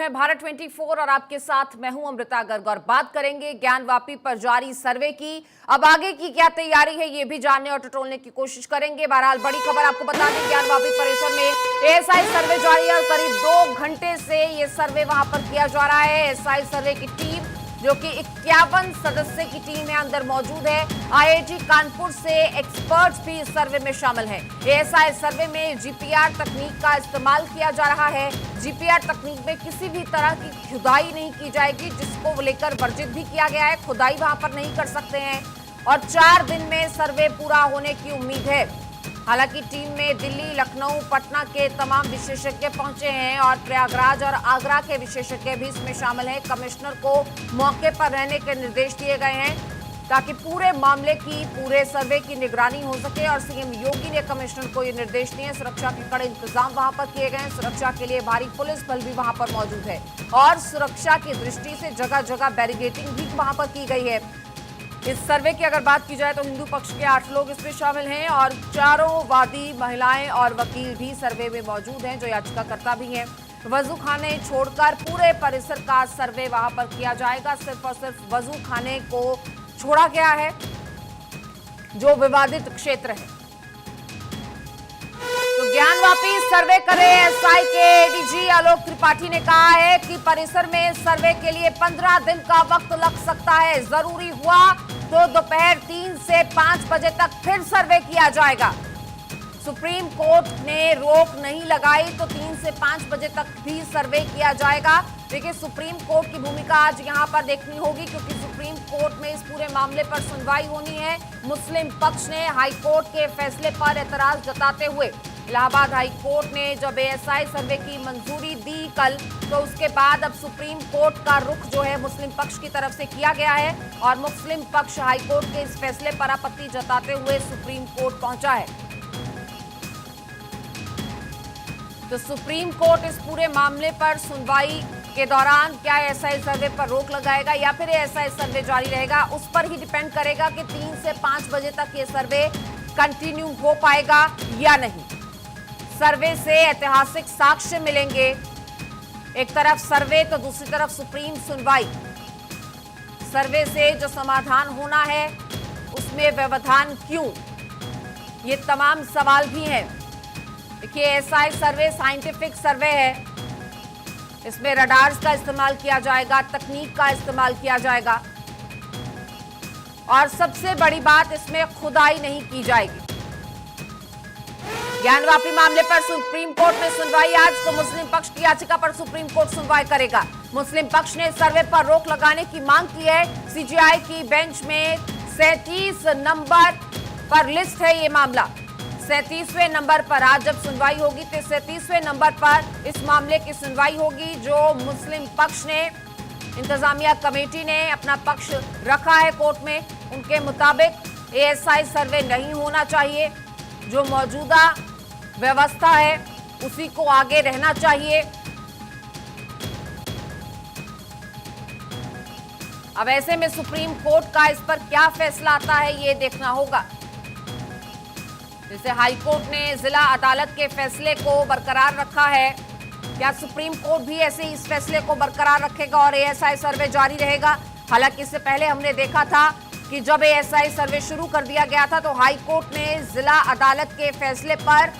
मैं भारत 24 और आपके साथ मैं हूं अमृता गर्ग और बात करेंगे ज्ञानवापी पर जारी सर्वे की। अब आगे की क्या तैयारी है ये भी जानने और टटोलने की कोशिश करेंगे। बहरहाल बड़ी खबर आपको बता दें, ज्ञानवापी परिसर में एएसआई सर्वे जारी है और करीब 2 घंटे से ये सर्वे वहां पर किया जा रहा है। एएसआई सर्वे की टीम जो कि 51 सदस्य की टीम है अंदर मौजूद है। आईआईटी कानपुर से एक्सपर्ट्स भी इस सर्वे में शामिल हैं। एएसआई सर्वे में जीपीआर तकनीक का इस्तेमाल किया जा रहा है। जीपीआर तकनीक में किसी भी तरह की खुदाई नहीं की जाएगी, जिसको लेकर वर्जित भी किया गया है। खुदाई वहां पर नहीं कर सकते हैं और 4 दिन में सर्वे पूरा होने की उम्मीद है। हालांकि टीम में दिल्ली, लखनऊ, पटना के तमाम विशेषज्ञ पहुंचे हैं और प्रयागराज और आगरा के विशेषज्ञ भी इसमें शामिल हैं। कमिश्नर को मौके पर रहने के निर्देश दिए गए हैं ताकि पूरे मामले की, पूरे सर्वे की निगरानी हो सके और सीएम योगी ने कमिश्नर को ये निर्देश दिए। सुरक्षा के कड़े इंतजाम वहां पर किए गए हैं। सुरक्षा के लिए भारी पुलिस बल भी वहां पर मौजूद है और सुरक्षा की दृष्टि से जगह जगह बैरिकेडिंग भी वहां पर की गई है। इस सर्वे की अगर बात की जाए तो हिंदू पक्ष के 8 लोग इसमें शामिल हैं और चारों वादी, महिलाएं और वकील भी सर्वे में मौजूद हैं, जो याचिकाकर्ता भी हैं। वजू खाने छोड़कर पूरे परिसर का सर्वे वहां पर किया जाएगा। सिर्फ और सिर्फ वजू खाने को छोड़ा गया है जो विवादित क्षेत्र है। तो ज्ञानवापी सर्वे करे एएसआई के एडीजी आलोक त्रिपाठी ने कहा है कि परिसर में सर्वे के लिए 15 दिन का वक्त लग सकता है। जरूरी हुआ तो दोपहर 3 से 5 बजे तक फिर सर्वे किया जाएगा। सुप्रीम कोर्ट ने रोक नहीं लगाई तो 3 से 5 बजे तक भी सर्वे किया जाएगा। देखिए, सुप्रीम कोर्ट की भूमिका आज यहां पर देखनी होगी क्योंकि सुप्रीम कोर्ट में इस पूरे मामले पर सुनवाई होनी है। मुस्लिम पक्ष ने हाई कोर्ट के फैसले पर एतराज जताते हुए इलाहाबाद हाई कोर्ट ने जब एएसआई सर्वे की मंजूरी दी कल, तो उसके बाद अब सुप्रीम कोर्ट का रुख जो है मुस्लिम पक्ष की तरफ से किया गया है और मुस्लिम पक्ष हाई कोर्ट के इस फैसले पर आपत्ति जताते हुए सुप्रीम कोर्ट पहुंचा है। तो सुप्रीम कोर्ट इस पूरे मामले पर सुनवाई के दौरान क्या एएसआई सर्वे पर रोक लगाएगा या फिर एएसआई सर्वे जारी रहेगा, उस पर ही डिपेंड करेगा कि 3 से 5 बजे तक ये सर्वे कंटिन्यू हो पाएगा या नहीं। सर्वे से ऐतिहासिक साक्ष्य मिलेंगे। एक तरफ सर्वे तो दूसरी तरफ सुप्रीम सुनवाई। सर्वे से जो समाधान होना है उसमें व्यवधान क्यों, ये तमाम सवाल भी हैं। देखिए, एएसआई सर्वे साइंटिफिक सर्वे है। इसमें रडार्स का इस्तेमाल किया जाएगा, तकनीक का इस्तेमाल किया जाएगा और सबसे बड़ी बात, इसमें खुदाई नहीं की जाएगी। ज्ञानवापी मामले पर सुप्रीम कोर्ट में सुनवाई आज, तो मुस्लिम पक्ष की याचिका पर सुप्रीम कोर्ट सुनवाई करेगा। मुस्लिम पक्ष ने सर्वे पर रोक लगाने की मांग की है। सीजीआई की बेंच में 37 नंबर पर लिस्ट है ये मामला। 37वें नंबर पर आज जब सुनवाई होगी तो 37वें नंबर पर इस मामले की सुनवाई होगी। जो मुस्लिम पक्ष ने, इंतजामिया कमेटी ने अपना पक्ष रखा है कोर्ट में, उनके मुताबिक एएसआई सर्वे नहीं होना चाहिए। जो मौजूदा व्यवस्था है उसी को आगे रहना चाहिए। अब ऐसे में सुप्रीम कोर्ट का इस पर क्या फैसला आता है ये देखना होगा। जैसे हाई कोर्ट ने जिला अदालत के फैसले को बरकरार रखा है, क्या सुप्रीम कोर्ट भी ऐसे इस फैसले को बरकरार रखेगा और एएसआई सर्वे जारी रहेगा। हालांकि इससे पहले हमने देखा था कि जब एएसआई सर्वे शुरू कर दिया गया था तो हाई कोर्ट ने जिला अदालत के फैसले पर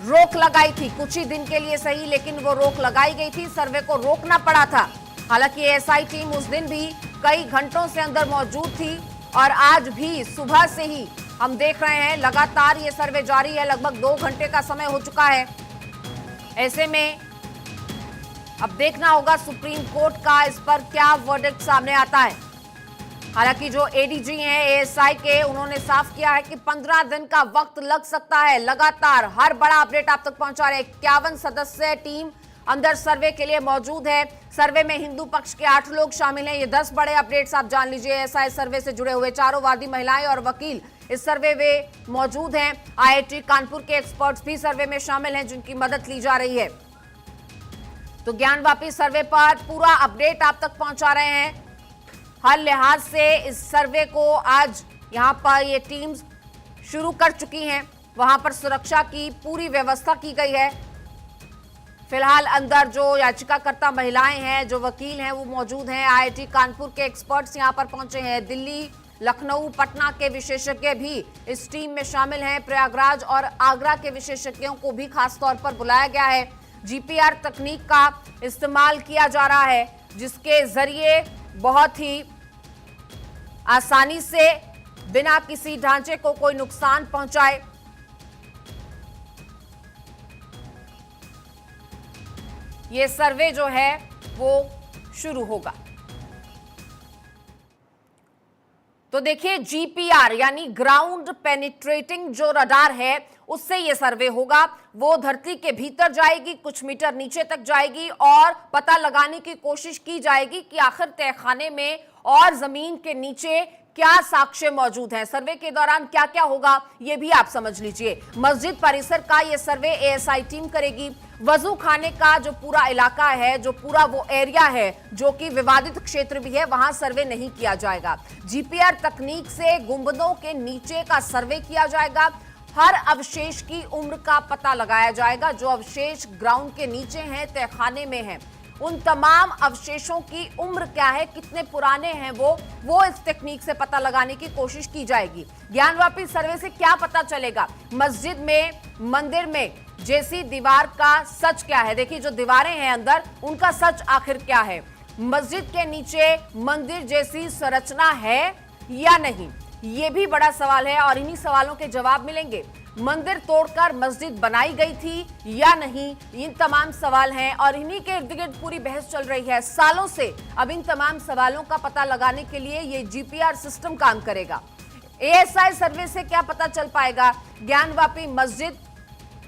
रोक लगाई थी। कुछ ही दिन के लिए सही, लेकिन वो रोक लगाई गई थी, सर्वे को रोकना पड़ा था। हालांकि एएसआई टीम उस दिन भी कई घंटों से अंदर मौजूद थी और आज भी सुबह से ही हम देख रहे हैं लगातार ये सर्वे जारी है। लगभग 2 घंटे का समय हो चुका है। ऐसे में अब देखना होगा सुप्रीम कोर्ट का इस पर क्या वर्डिक्ट सामने आता है। हालांकि जो एडीजी हैं एएसआई के, उन्होंने साफ किया है कि 15 दिन का वक्त लग सकता है। लगातार हर बड़ा अपडेट आप तक पहुंचा रहे। 51 सदस्य टीम अंदर सर्वे के लिए मौजूद है। सर्वे में हिंदू पक्ष के 8 लोग शामिल हैं। ये 10 बड़े अपडेट्स आप जान लीजिए। एएसआई सर्वे से जुड़े हुए चारों वादी, महिलाएं और वकील इस सर्वे में मौजूद हैं। आईआईटी कानपुर के एक्सपर्ट्स भी सर्वे में शामिल हैं जिनकी मदद ली जा रही है। तो ज्ञानवापी सर्वे पर पूरा अपडेट आप तक पहुंचा रहे हैं। हर लिहाज से इस सर्वे को आज यहां पर ये टीम्स शुरू कर चुकी हैं। वहां पर सुरक्षा की पूरी व्यवस्था की गई है। फिलहाल अंदर जो याचिकाकर्ता महिलाएं हैं, जो वकील हैं, वो मौजूद हैं। आईआईटी कानपुर के एक्सपर्ट्स यहां पर पहुंचे हैं। दिल्ली, लखनऊ, पटना के विशेषज्ञ भी इस टीम में शामिल हैं। प्रयागराज और आगरा के विशेषज्ञों को भी खास तौर पर बुलाया गया है। जीपीआर तकनीक का इस्तेमाल किया जा रहा है, जिसके जरिए बहुत ही आसानी से बिना किसी ढांचे को कोई नुकसान पहुंचाए ये सर्वे जो है वो शुरू होगा। तो देखिए, जीपीआर यानी ग्राउंड पेनिट्रेटिंग जो रडार है, उससे ये सर्वे होगा। वो धरती के भीतर जाएगी, कुछ मीटर नीचे तक जाएगी और पता लगाने की कोशिश की जाएगी कि आखिर तहखाने में और जमीन के नीचे क्या साक्ष्य मौजूद हैं। सर्वे के दौरान क्या क्या होगा ये भी आप समझ लीजिए। मस्जिद परिसर का ये सर्वे एएसआई टीम करेगी। वजू खाने का जो पूरा इलाका है, जो पूरा वो एरिया है जो कि विवादित क्षेत्र भी है, वहां सर्वे नहीं किया जाएगा। जीपीआर तकनीक से गुंबदों के नीचे का सर्वे किया जाएगा। हर अवशेष की उम्र का पता लगाया जाएगा। जो अवशेष ग्राउंड के नीचे हैं, तहखाने में हैं, उन तमाम अवशेषों की उम्र क्या है, कितने पुराने हैं वो इस तकनीक से पता लगाने की कोशिश की जाएगी। ज्ञानवापी सर्वे से क्या पता चलेगा? मस्जिद में, मंदिर में जैसी दीवार का सच क्या है? देखिए, जो दीवारें हैं अंदर, उनका सच आखिर क्या है? मस्जिद के नीचे मंदिर जैसी संरचना है या नहीं, ये भी बड़ा सवाल है और इन्हीं सवालों के जवाब मिलेंगे। मंदिर तोड़कर मस्जिद बनाई गई थी या नहीं, इन तमाम सवाल हैं और इन्हीं के इर्द गिर्द पूरी बहस चल रही है सालों से। अब इन तमाम सवालों का पता लगाने के लिए ये जीपीआर सिस्टम काम करेगा। एएसआई सर्वे से क्या पता चल पाएगा? ज्ञानवापी मस्जिद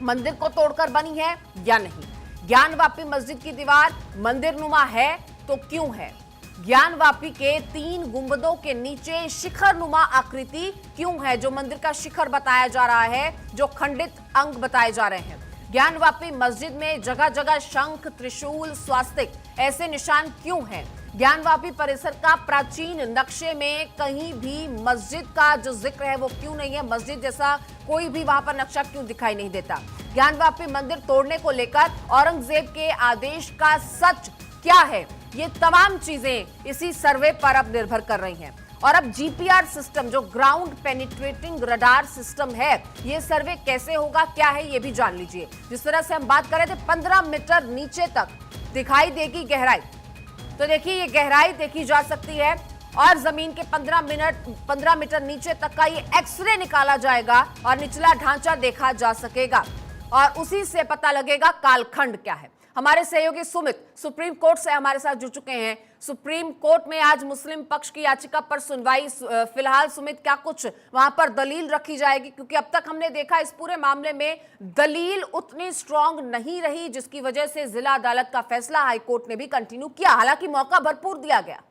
मंदिर को तोड़कर बनी है या नहीं? ज्ञानवापी मस्जिद की दीवार मंदिर नुमा है तो क्यों है? ज्ञानवापी के 3 गुंबदों के नीचे शिखर नुमा आकृति क्यों है? जो मंदिर का शिखर बताया जा रहा है, जो खंडित अंग बताए जा रहे हैं। ज्ञानवापी मस्जिद में जगह जगह शंख, त्रिशूल, स्वास्तिक ऐसे निशान क्यों हैं? ज्ञानवापी परिसर का प्राचीन नक्शे में कहीं भी मस्जिद का जो जिक्र है वो क्यों नहीं है? मस्जिद जैसा कोई भी वहां पर नक्शा क्यों दिखाई नहीं देता? ज्ञानवापी मंदिर तोड़ने को लेकर औरंगजेब के आदेश का सच क्या है? ये तमाम चीजें इसी सर्वे पर अब निर्भर कर रही हैं। और अब जीपीआर सिस्टम, जो ग्राउंड पेनिट्रेटिंग रडार सिस्टम है, ये सर्वे कैसे होगा, क्या है, ये भी जान लीजिए। जिस तरह से हम बात कर रहे थे, 15 मीटर नीचे तक दिखाई देगी गहराई। तो देखिए, ये गहराई देखी जा सकती है और जमीन के 15 मीटर नीचे तक का ये एक्सरे निकाला जाएगा और निचला ढांचा देखा जा सकेगा और उसी से पता लगेगा कालखंड क्या है। हमारे सहयोगी सुमित सुप्रीम कोर्ट से हमारे साथ जुड़ चुके हैं। सुप्रीम कोर्ट में आज मुस्लिम पक्ष की याचिका पर सुनवाई। फिलहाल सुमित, क्या कुछ वहां पर दलील रखी जाएगी? क्योंकि अब तक हमने देखा इस पूरे मामले में दलील उतनी स्ट्रांग नहीं रही, जिसकी वजह से जिला अदालत का फैसला हाईकोर्ट ने भी कंटिन्यू किया, हालांकि मौका भरपूर दिया गया।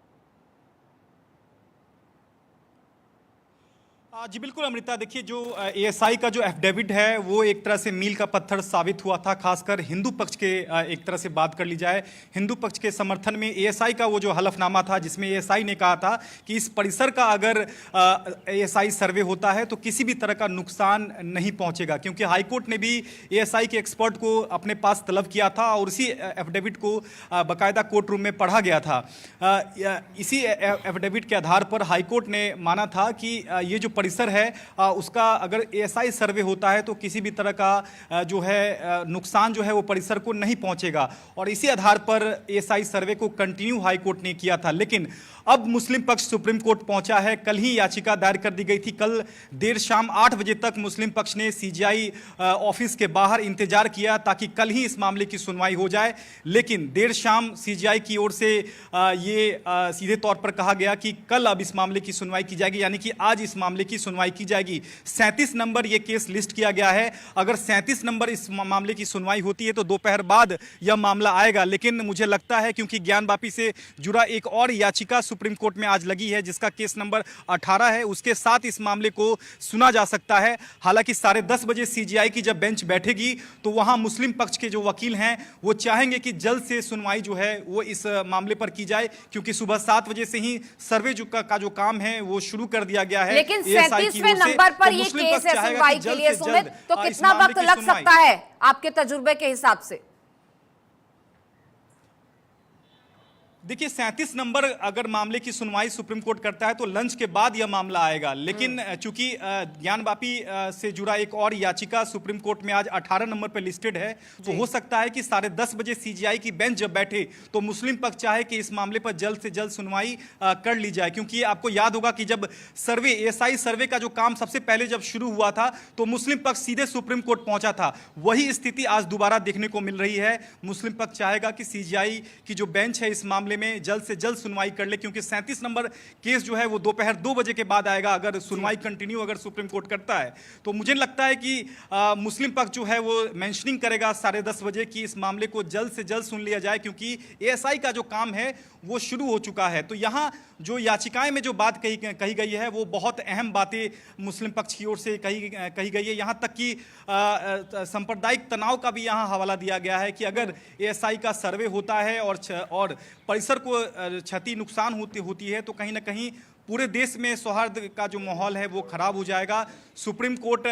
जी बिल्कुल अमृता, देखिए जो एएसआई का जो एफिडेविट है वो एक तरह से मील का पत्थर साबित हुआ था। खासकर हिंदू पक्ष के एक तरह से बात कर ली जाए, हिंदू पक्ष के समर्थन में एएसआई का वो जो हलफनामा था, जिसमें एएसआई ने कहा था कि इस परिसर का अगर एएसआई सर्वे होता है तो किसी भी तरह का नुकसान नहीं पहुंचेगा, क्योंकि हाईकोर्ट ने भी एएसआई के एक्सपर्ट को अपने पास तलब किया था और उसी एफिडेविट को बाकायदा कोर्ट रूम में पढ़ा गया था। इसी एफिडेविट के आधार पर हाईकोर्ट ने माना था कि ये जो परिसर है उसका अगर एएसआई सर्वे होता है तो किसी भी तरह का जो है नुकसान जो है वो परिसर को नहीं पहुंचेगा, और इसी आधार पर एएसआई सर्वे को कंटिन्यू हाईकोर्ट ने किया था। लेकिन अब मुस्लिम पक्ष सुप्रीम कोर्ट पहुंचा है। कल ही याचिका दायर कर दी गई थी। कल देर शाम 8 बजे तक मुस्लिम पक्ष ने सीजीआई ऑफिस के बाहर इंतजार किया ताकि कल ही इस मामले की सुनवाई हो जाए, लेकिन देर शाम सीजीआई की ओर से ये सीधे तौर पर कहा गया कि कल अब इस मामले की सुनवाई की जाएगी, यानी कि आज इस मामले की सुनवाई की जाएगी। 37 नंबर ये केस लिस्ट किया गया है। अगर 37 नंबर इस मामले की सुनवाई होती है तो दोपहर बाद यह मामला आएगा, लेकिन मुझे लगता है क्योंकि ज्ञानवापी से जुड़ा एक और याचिका सुप्रीम कोर्ट में आज लगी है जिसका केस नंबर 18 है, उसके साथ इस मामले को सुना जा सकता है। हालांकि 10:30 बजे सीजीआई की जब बेंच बैठेगी तो वहां मुस्लिम पक्ष के जो वकील हैं वो चाहेंगे कि जल्द से सुनवाई जो है वो इस मामले पर की जाए, क्योंकि सुबह 7 बजे से ही सर्वे का जो काम है वो शुरू कर दिया गया है। लेकिन 37वें नंबर पर ये केस है सुनवाई के लिए सुमित, तो कितना वक्त लग सकता है आपके तजुर्बे के हिसाब से? देखिए 37 नंबर अगर मामले की सुनवाई सुप्रीम कोर्ट करता है तो लंच के बाद यह मामला आएगा, लेकिन चूंकि ज्ञानवापी से जुड़ा एक और याचिका सुप्रीम कोर्ट में आज 18 नंबर पर लिस्टेड है, तो हो सकता है कि 10:30 बजे सीजीआई की बेंच जब बैठे तो मुस्लिम पक्ष चाहे कि इस मामले पर जल्द से जल्द सुनवाई कर ली जाए। क्योंकि आपको याद होगा कि जब सर्वे एएसआई सर्वे का जो काम सबसे पहले जब शुरू हुआ था तो मुस्लिम पक्ष सीधे सुप्रीम कोर्ट पहुंचा था। वही स्थिति आज दोबारा देखने को मिल रही है। मुस्लिम पक्ष चाहेगा कि सीजीआई की जो बेंच है इस मामले में जल्द से जल्द सुनवाई कर ले, क्योंकि 37 नंबर केस जो है वो दोपहर 2 बजे के बाद आएगा। अगर सुनवाई कंटिन्यू अगर सुप्रीम कोर्ट करता है तो मुझे लगता है कि मुस्लिम पक्ष जो है वो मेंशनिंग करेगा 10:30 बजे कि इस मामले को जल्द से जल्द सुन लिया जाए, क्योंकि एएसआई का जो काम है वो शुरू हो चुका है। तो यहाँ जो याचिकाएं में जो बात कही गई है वो बहुत अहम बातें मुस्लिम पक्ष की ओर से कही गई है। यहाँ तक कि सांप्रदायिक तनाव का भी यहाँ हवाला दिया गया है कि अगर एएसआई का सर्वे होता है और परिसर को क्षति नुकसान होती है तो कहीं ना कहीं पूरे देश में सौहार्द का जो माहौल है वो खराब हो जाएगा। सुप्रीम कोर्ट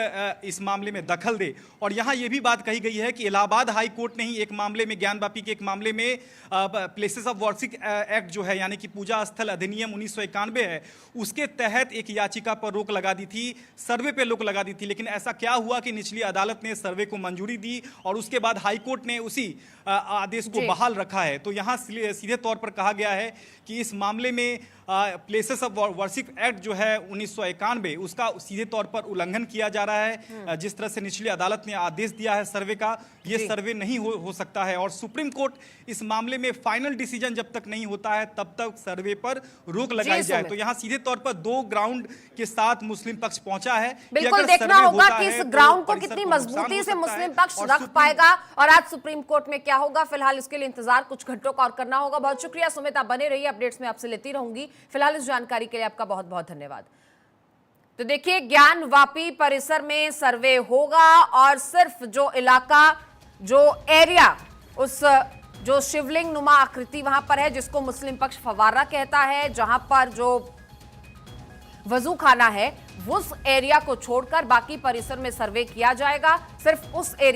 इस मामले में दखल दे। और यहाँ ये भी बात कही गई है कि इलाहाबाद हाई कोर्ट ने ही एक मामले में, ज्ञानवापी के एक मामले में प्लेसेस ऑफ वर्शिप एक्ट जो है यानी कि पूजा स्थल अधिनियम 1991 है, उसके तहत एक याचिका पर रोक लगा दी थी, सर्वे पे रोक लगा दी थी। लेकिन ऐसा क्या हुआ कि निचली अदालत ने सर्वे को मंजूरी दी और उसके बाद हाई कोर्ट ने उसी आदेश को बहाल रखा है। तो यहाँ सीधे तौर पर कहा गया है कि इस मामले में प्लेसेस ऑफ वर्शिप एक्ट जो है 1991 उसका सीधे तौर पर उल्लंघन किया जा रहा है। जिस तरह से निचली अदालत ने आदेश दिया है सर्वे का, ये सर्वे नहीं हो सकता है। और सुप्रीम कोर्ट इस मामले में फाइनल डिसीजन जब तक नहीं होता है तब तक सर्वे पर रोक लगाई जाए। तो यहाँ सीधे तौर पर 2 ग्राउंड के साथ मुस्लिम पक्ष पहुंचा है। बिल्कुल देखना होगा कि इस ग्राउंड को कितनी मजबूती से मुस्लिम पक्ष रख पाएगा और आज सुप्रीम कोर्ट में क्या होगा। फिलहाल इसके लिए इंतजार कुछ घंटों का और करना होगा। बहुत शुक्रिया सुमित, आप बने रहिए, अपडेट्स में आपसे लेती रहूंगी। फिलहाल इस जानकारी के लिए आपका बहुत बहुत धन्यवाद। तो देखिए ज्ञानवापी परिसर में सर्वे होगा और सिर्फ जो इलाका, जो एरिया, उस जो शिवलिंग नुमा आकृति वहां पर है जिसको मुस्लिम पक्ष फवारा कहता है, जहां पर जो वजू खाना है, उस एरिया को छोड़कर बाकी परिसर में सर्वे किया जाएगा। सिर्फ उस एरिया